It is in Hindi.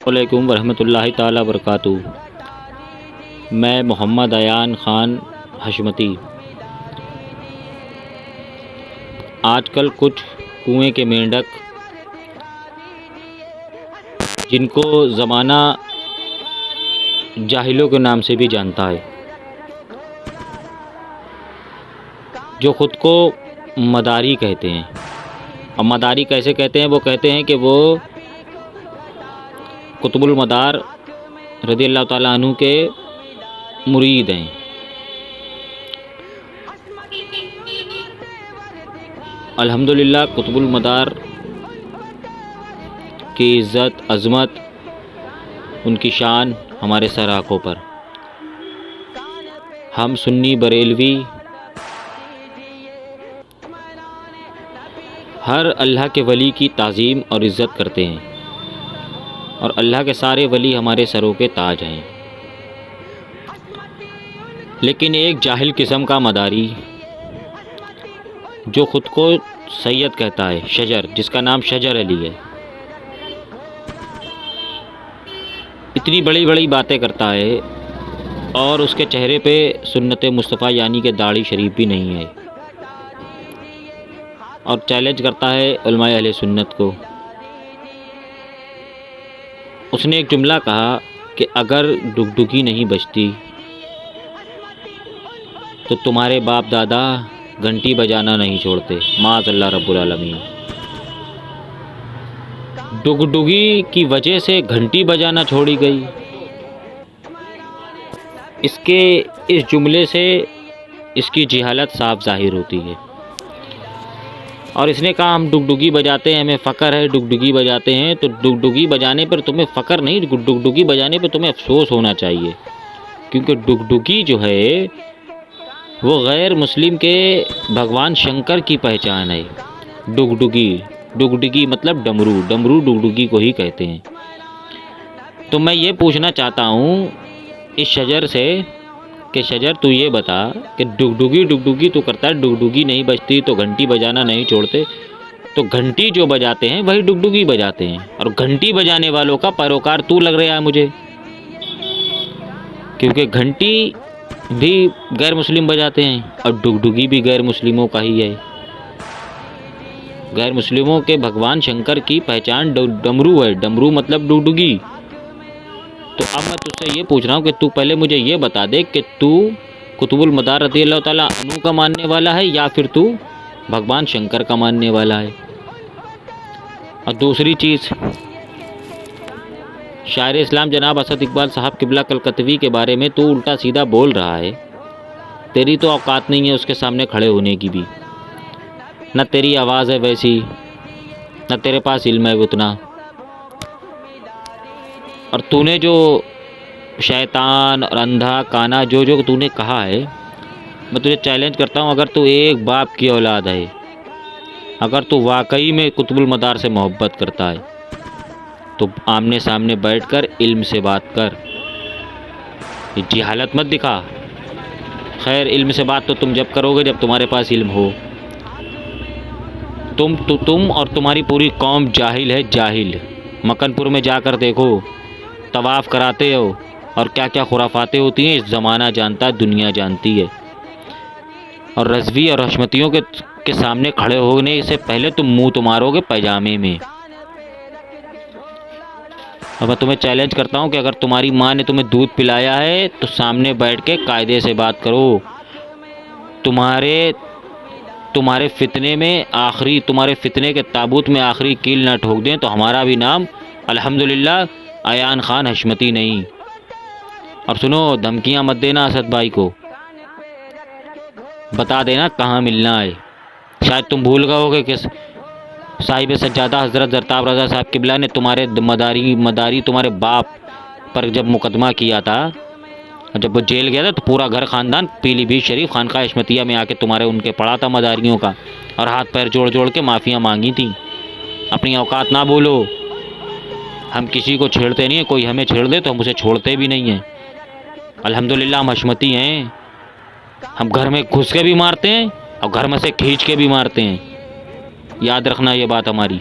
वालेकुम वरहमतुल्लाहि ताला बरकातुहू। मैं मोहम्मद अयान ख़ान हशमती। आजकल कुछ कुएं के मेंढक, जिनको ज़माना जाहिलों के नाम से भी जानता है, जो ख़ुद को मदारी कहते हैं। और मदारी कैसे कहते हैं? वो कहते हैं कि वो कुतुबुल मदार रज़ियल्लाहु ताला अन्हु के मुरीद हैं। अल्हम्दुलिल्लाह कुतुबुल मदार की इज़्ज़त, अज़मत, उनकी शान हमारे सर आँखों पर। हम सुन्नी बरेलवी हर अल्लाह के वली की ताज़ीम और इज़्ज़त करते हैं, और अल्लाह के सारे वली हमारे सरों के ताज हैं। लेकिन एक जाहिल किस्म का मदारी, जो ख़ुद को सैयद कहता है, शजर, जिसका नाम शजर अली है, इतनी बड़ी बड़ी बातें करता है, और उसके चेहरे पे सुन्नत मुस्तफ़ा यानी कि दाढ़ी शरीफ भी नहीं है, और चैलेंज करता है उलमाए अहले सुन्नत को। उसने एक जुमला कहा कि अगर डुगडुगी नहीं बजती तो तुम्हारे बाप दादा घंटी बजाना नहीं छोड़ते। माज़अल्लाह रब्बुल आलमीन। डुगडुगी की वजह से घंटी बजाना छोड़ी गई। इसके इस जुमले से इसकी जिहालत साफ ज़ाहिर होती है। और इसने कहा हम डुगडुगी बजाते हैं, हमें फ़ख्र है, डुगडुगी बजाते हैं। तो डुगडुगी बजाने पर तुम्हें फ़ख्र नहीं, डुगडुगी बजाने पर तुम्हें अफसोस होना चाहिए, क्योंकि डुगडुगी जो है वो गैर मुस्लिम के भगवान शंकर की पहचान है। डुगडुगी मतलब डमरू, डमरू डुगडुगी को ही कहते हैं। तो मैं ये पूछना चाहता हूँ इस शजर से कि शजर तू ये बता कि डुगडुगी तू करता है, डुगडुगी नहीं बजती तो घंटी बजाना नहीं छोड़ते, तो घंटी जो बजाते हैं वही डुगडुगी बजाते हैं, और घंटी बजाने वालों का पैरोकार तू लग रहा है मुझे, क्योंकि घंटी भी गैर मुस्लिम बजाते हैं और डुगडुगी भी गैर मुस्लिमों का ही है। गैर मुस्लिमों के भगवान शंकर की पहचान डमरू है, डमरू मतलब डुगडुगी। तो अब मैं तुझसे ये पूछ रहा हूँ कि तू पहले मुझे ये बता दे कि तू कुतुबुल मदार रज़ियल्लाहु ताला अन्हु का मानने वाला है या फिर तू भगवान शंकर का मानने वाला है। और दूसरी चीज़, शायर इस्लाम जनाब असद इकबाल साहब किबला कलकतवी के बारे में तू उल्टा सीधा बोल रहा है। तेरी तो औकात नहीं है उसके सामने खड़े होने की भी, न तेरी आवाज़ है वैसी, न तेरे पास इल्म है उतना। और तूने जो शैतान और अंधा काना जो तूने कहा है, मैं तुझे चैलेंज करता हूँ, अगर तू एक बाप की औलाद है, अगर तू वाकई में कुतुबुल मदार से मोहब्बत करता है, तो आमने सामने बैठकर इल्म से बात कर, जिहालत मत दिखा। खैर, इल्म से बात तो तुम जब करोगे जब तुम्हारे पास इल्म हो। तुम और तुम्हारी पूरी कौम जाहिल है, जाहिल। मक्कनपुर में जाकर देखो, तवाफ़ कराते हो और क्या क्या खुराफातें होती हैं, इस ज़माना जानता है, दुनिया जानती है। और रज़वी और हशमतियों के सामने खड़े होने से पहले तुम मुँह तुम्हारोगे पैजामे में। अब मैं तुम्हें चैलेंज करता हूँ कि अगर तुम्हारी माँ ने तुम्हें दूध पिलाया है तो सामने बैठ के कायदे से बात करो। तुम्हारे फितने में आखिरी, तुम्हारे फितने के ताबूत में आखिरी कील ना ठोक दें तो हमारा भी नाम अल्हम्दुलिल्लाह अयान ख़ान हशमती नहीं। और सुनो, धमकियाँ मत देना असद भाई को, बता देना कहाँ मिलना है। शायद तुम भूल गए होगे कि साहिब सज्जादा हज़रत ज़रताब रज़ा साहब किबला ने तुम्हारे मदारी तुम्हारे बाप पर जब मुकदमा किया था, जब वो जेल गया था, तो पूरा घर ख़ानदान पीलीभीत शरीफ खानका हशमतिया में आके तुम्हारे उनके पड़ा था मदारियों का, और हाथ पैर जोड़ जोड़ के माफ़ियाँ मांगी थी। अपनी औकात ना बोलो। हम किसी को छेड़ते नहीं हैं, कोई हमें छेड़ दे तो हम उसे छोड़ते भी नहीं हैं। अल्हम्दुलिल्लाह हम हशमती हैं। हम घर में घुस के भी मारते हैं और घर में से खींच के भी मारते हैं। याद रखना ये बात हमारी।